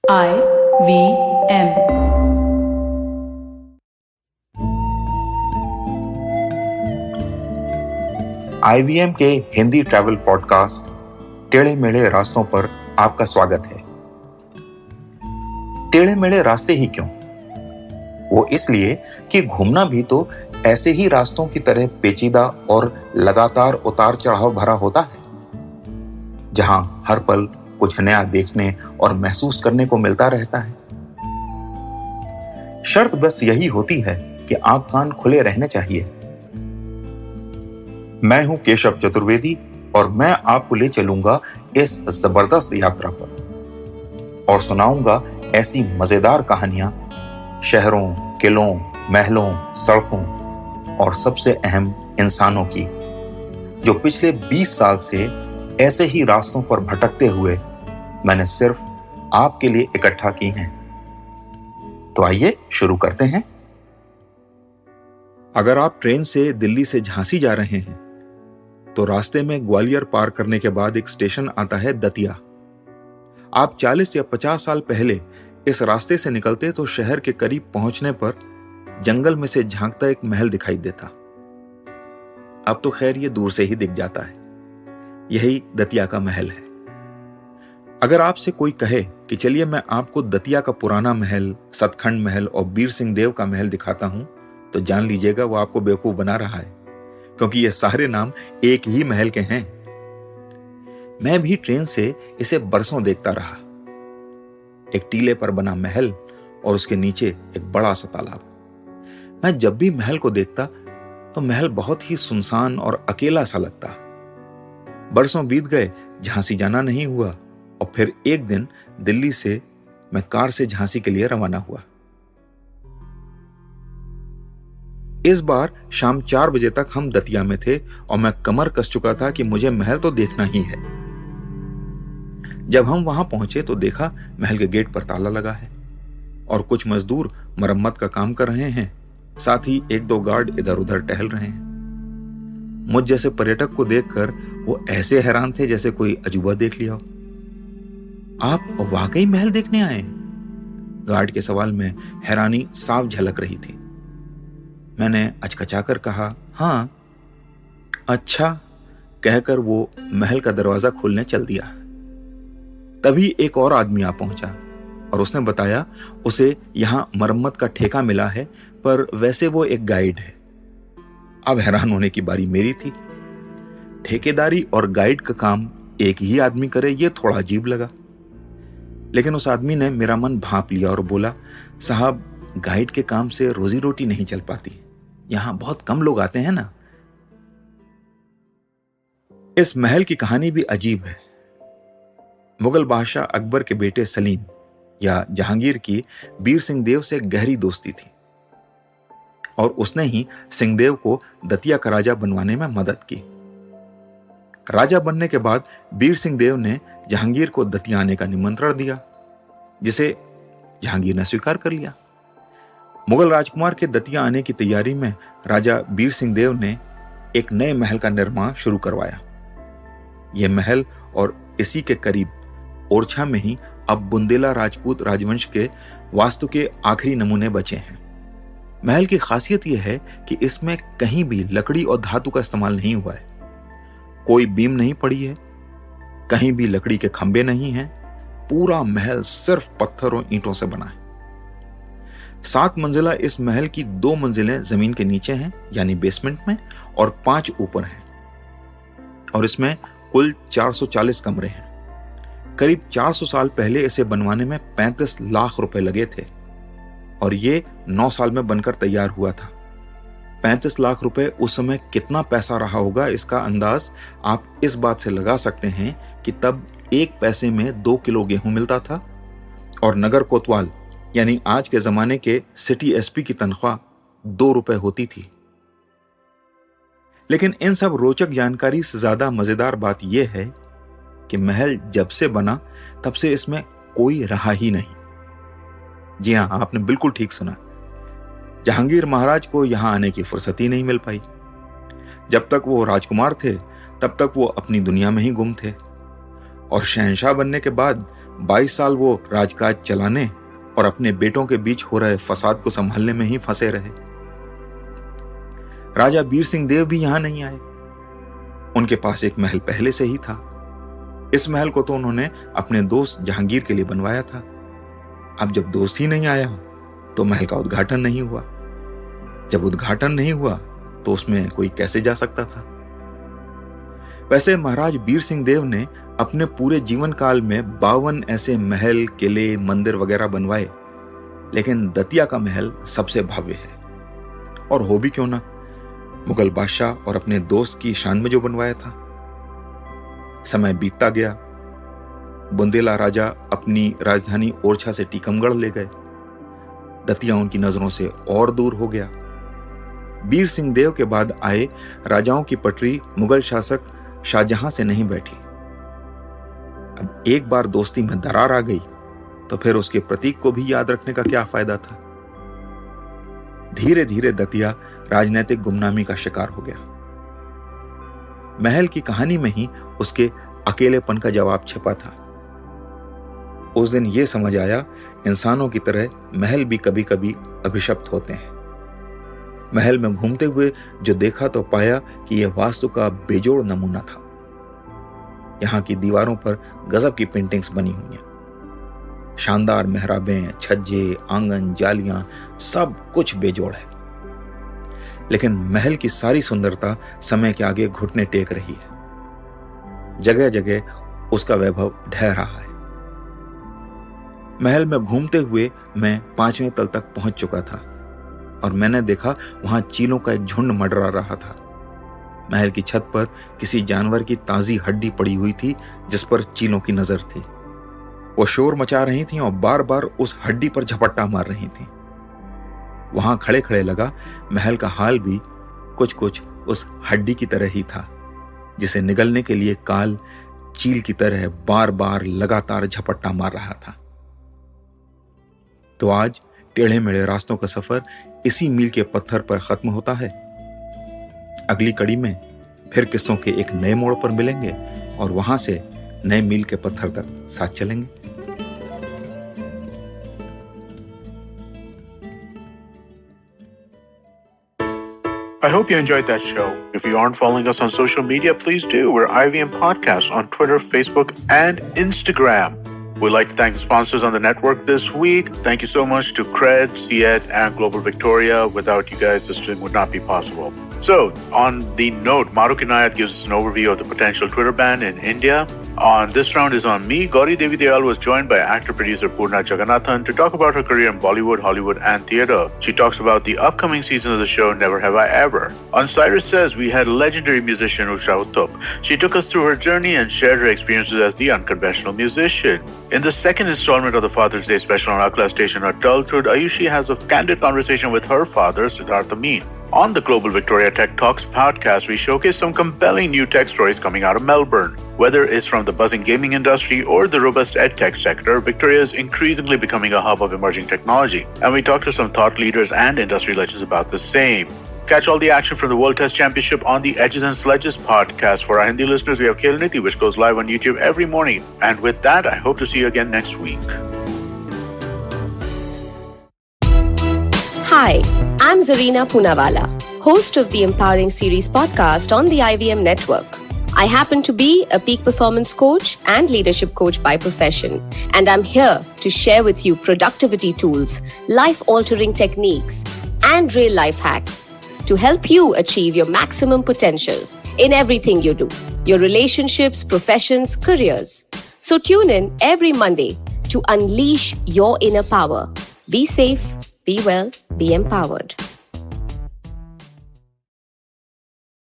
IVM। IVM के Hindi travel podcast टेढ़े मेढ़े रास्तों पर आपका स्वागत है। टेढ़े मेढ़े रास्ते ही क्यों? वो इसलिए कि घूमना भी तो ऐसे ही रास्तों की तरह पेचीदा और लगातार उतार चढ़ाव भरा होता है, जहां हर पल कुछ नया देखने और महसूस करने को मिलता रहता है। शर्त बस यही होती है कि आंख कान खुले रहने चाहिए। मैं हूं केशव चतुर्वेदी और मैं आपको ले चलूंगा इस जबरदस्त यात्रा पर और सुनाऊंगा ऐसी मजेदार कहानियां शहरों, किलों, महलों, सड़कों और सबसे अहम इंसानों की, जो पिछले 20 साल से ऐसे ही रास्तों पर भटकते हुए मैंने सिर्फ आपके लिए इकट्ठा की हैं। तो आइए शुरू करते हैं। अगर आप ट्रेन से दिल्ली से झांसी जा रहे हैं तो रास्ते में ग्वालियर पार करने के बाद एक स्टेशन आता है दतिया। आप 40 या 50 साल पहले इस रास्ते से निकलते तो शहर के करीब पहुंचने पर जंगल में से झांकता एक महल दिखाई देता। अब तो खैर ये दूर से ही दिख जाता है। यही दतिया का महल है। अगर आपसे कोई कहे कि चलिए मैं आपको दतिया का पुराना महल, सतखंड महल और बीर सिंह देव का महल दिखाता हूं, तो जान लीजिएगा वो आपको बेवकूफ बना रहा है, क्योंकि ये सारे नाम एक ही महल के हैं। मैं भी ट्रेन से इसे बरसों देखता रहा। एक टीले पर बना महल और उसके नीचे एक बड़ा सा तालाब। मैं जब भी महल को देखता तो महल बहुत ही सुनसान और अकेला सा लगता। बरसों बीत गए, झांसी जाना नहीं हुआ और फिर एक दिन दिल्ली से मैं कार से झांसी के लिए रवाना हुआ। इस बार शाम 4 बजे तक हम दतिया में थे और मैं कमर कस चुका था कि मुझे महल तो देखना ही है। जब हम वहां पहुंचे तो देखा महल के गेट पर ताला लगा है और कुछ मजदूर मरम्मत का काम कर रहे हैं। साथ ही 1-2 गार्ड इधर उधर टहल रहे हैं। मुझ जैसे पर्यटक को देखकर वो ऐसे हैरान थे जैसे कोई अजूबा देख लिया हो। आप वाकई महल देखने आए? गार्ड के सवाल में हैरानी साफ झलक रही थी। मैंने अचकचाकर कहा, हां। अच्छा कहकर वो महल का दरवाजा खोलने चल दिया। तभी एक और आदमी आ पहुंचा और उसने बताया उसे यहां मरम्मत का ठेका मिला है, पर वैसे वो एक गाइड है। अब हैरान होने की बारी मेरी थी। ठेकेदारी और गाइड का काम एक ही आदमी करे, ये थोड़ा अजीब लगा। लेकिन उस आदमी ने मेरा मन भांप लिया और बोला, साहब गाइड के काम से रोजी रोटी नहीं चल पाती, यहां बहुत कम लोग आते हैं ना। इस महल की कहानी भी अजीब है। मुगल बादशाह अकबर के बेटे सलीम या जहांगीर की बीर सिंह देव से गहरी दोस्ती थी और उसने ही सिंहदेव को दतिया का राजा बनवाने में मदद की। राजा बनने के बाद बीर सिंह देव ने जहांगीर को दतिया आने का निमंत्रण दिया, जिसे जहांगीर ने स्वीकार कर लिया। मुगल राजकुमार के दतिया आने की तैयारी में राजा बीर सिंह देव ने एक नए महल का निर्माण शुरू करवाया। यह महल और इसी के करीब ओरछा में ही अब बुंदेला राजपूत राजवंश के वास्तु के आखिरी नमूने बचे हैं। महल की खासियत यह है कि इसमें कहीं भी लकड़ी और धातु का इस्तेमाल नहीं हुआ है। कोई बीम नहीं पड़ी है, कहीं भी लकड़ी के खंभे नहीं हैं। पूरा महल सिर्फ पत्थर और ईंटों से बना है। 7 मंजिला इस महल की 2 मंजिलें जमीन के नीचे हैं, यानी बेसमेंट में, और 5 ऊपर हैं। और इसमें कुल 440 कमरे हैं। करीब 400 साल पहले इसे बनवाने में 35 लाख रुपए लगे थे और ये 9 साल में बनकर तैयार हुआ था। 35 लाख रुपए उस समय कितना पैसा रहा होगा, इसका अंदाज आप इस बात से लगा सकते हैं कि तब 1 पैसे में 2 किलो गेहूं मिलता था और नगर कोतवाल यानी आज के जमाने के सिटी एसपी की तनख्वाह 2 रुपए होती थी। लेकिन इन सब रोचक जानकारी से ज्यादा मजेदार बात यह है कि महल जब से बना तब से इसमें कोई रहा ही नहीं। जी हां, आपने बिल्कुल ठीक सुना। जहांगीर महाराज को यहां आने की फुर्सत ही नहीं मिल पाई। जब तक वो राजकुमार थे तब तक वो अपनी दुनिया में ही गुम थे और शहंशाह बनने के बाद 22 साल वो राजकाज चलाने और अपने बेटों के बीच हो रहे फसाद को संभालने में ही फंसे रहे। राजा बीर सिंह देव भी यहां नहीं आए। उनके पास एक महल पहले से ही था। इस महल को तो उन्होंने अपने दोस्त जहांगीर के लिए बनवाया था। अब जब दोस्त ही नहीं आया तो महल का उद्घाटन नहीं हुआ। जब उद्घाटन नहीं हुआ तो उसमें कोई कैसे जा सकता था। वैसे महाराज बीर सिंह देव ने अपने पूरे जीवन काल में 52 ऐसे महल, किले, मंदिर वगैरह बनवाए, लेकिन दतिया का महल सबसे भव्य है। और हो भी क्यों ना, मुगल बादशाह और अपने दोस्त की शान में जो बनवाया था। समय बीतता गया। बुंदेला राजा अपनी राजधानी ओरछा से टीकमगढ़ ले गए। दतिया उनकी नजरों से और दूर हो गया। बीर सिंह देव के बाद आए राजाओं की पटरी मुगल शासक शाहजहां से नहीं बैठी। अब एक बार दोस्ती में दरार आ गई तो फिर उसके प्रतीक को भी याद रखने का क्या फायदा था। धीरे धीरे दतिया राजनीतिक गुमनामी का शिकार हो गया। महल की कहानी में ही उसके अकेलेपन का जवाब छिपा था। उस दिन यह समझ आया, इंसानों की तरह महल भी कभी कभी अभिशप्त होते हैं। महल में घूमते हुए जो देखा तो पाया कि यह वास्तु का बेजोड़ नमूना था। यहां की दीवारों पर गजब की पेंटिंग्स बनी हुई हैं। शानदार मेहराबें, छज्जे, आंगन, जालियां, सब कुछ बेजोड़ है। लेकिन महल की सारी सुंदरता समय के आगे घुटने टेक रही है। जगह जगह उसका वैभव ढह रहा है। महल में घूमते हुए मैं 5वें तल तक पहुंच चुका था और मैंने देखा वहां चीलों का एक झुंड मंडरा रहा था। महल की छत पर किसी जानवर की ताजी हड्डी पड़ी हुई थी जिस पर चीलों की नजर थी। वो शोर मचा रही थीं और बार बार उस हड्डी पर झपट्टा मार रही थीं। वहां खड़े खड़े लगा महल का हाल भी कुछ कुछ उस हड्डी की तरह ही था, जिसे निगलने के लिए काल चील की तरह बार बार लगातार झपट्टा मार रहा था। तो आज टेढ़े मेढ़े रास्तों का सफर इसी मील के पत्थर पर खत्म होता है। अगली कड़ी में फिर किस्सों के एक नए मोड़ पर मिलेंगे और वहां से नए मील के पत्थर तक साथ चलेंगे। I hope you enjoyed that show. If you aren't following us on social media, please do. We're IVM Podcasts on Twitter, Facebook, and Instagram. We'd like to thank the sponsors on the network this week. Thank you so much to Cred, CED, and Global Victoria. Without you guys, this stream would not be possible. So, on the note, Maruk Inayat gives us an overview of the potential Twitter ban in India. On this round is on me. Gauri Devi Dayal was joined by actor-producer Purna Jagannathan to talk about her career in Bollywood, Hollywood, and theatre. She talks about the upcoming season of the show Never Have I Ever. On Cyrus Says, we had legendary musician Usha Uttup. She took us through her journey and shared her experiences as the unconventional musician. In the second installment of the Father's Day special on Akla Station Adulthood, Ayushi has a candid conversation with her father, Siddhartha Meen. On the Global Victoria Tech Talks podcast, we showcase some compelling new tech stories coming out of Melbourne. Whether it's from the buzzing gaming industry or the robust edtech sector, Victoria is increasingly becoming a hub of emerging technology. And we talk to some thought leaders and industry legends about the same. Catch all the action from the World Test Championship on the Edges and Sledges podcast. For our Hindi listeners, we have Khel Niti, which goes live on YouTube every morning. And with that, I hope to see you again next week. Hi, I'm Zarina Poonawalla, host of the Empowering Series podcast on the IVM network. I happen to be a peak performance coach and leadership coach by profession, and I'm here to share with you productivity tools, life-altering techniques, and real-life hacks to help you achieve your maximum potential in everything you do, your relationships, professions, careers. So tune in every Monday to unleash your inner power. Be safe, be well, be empowered.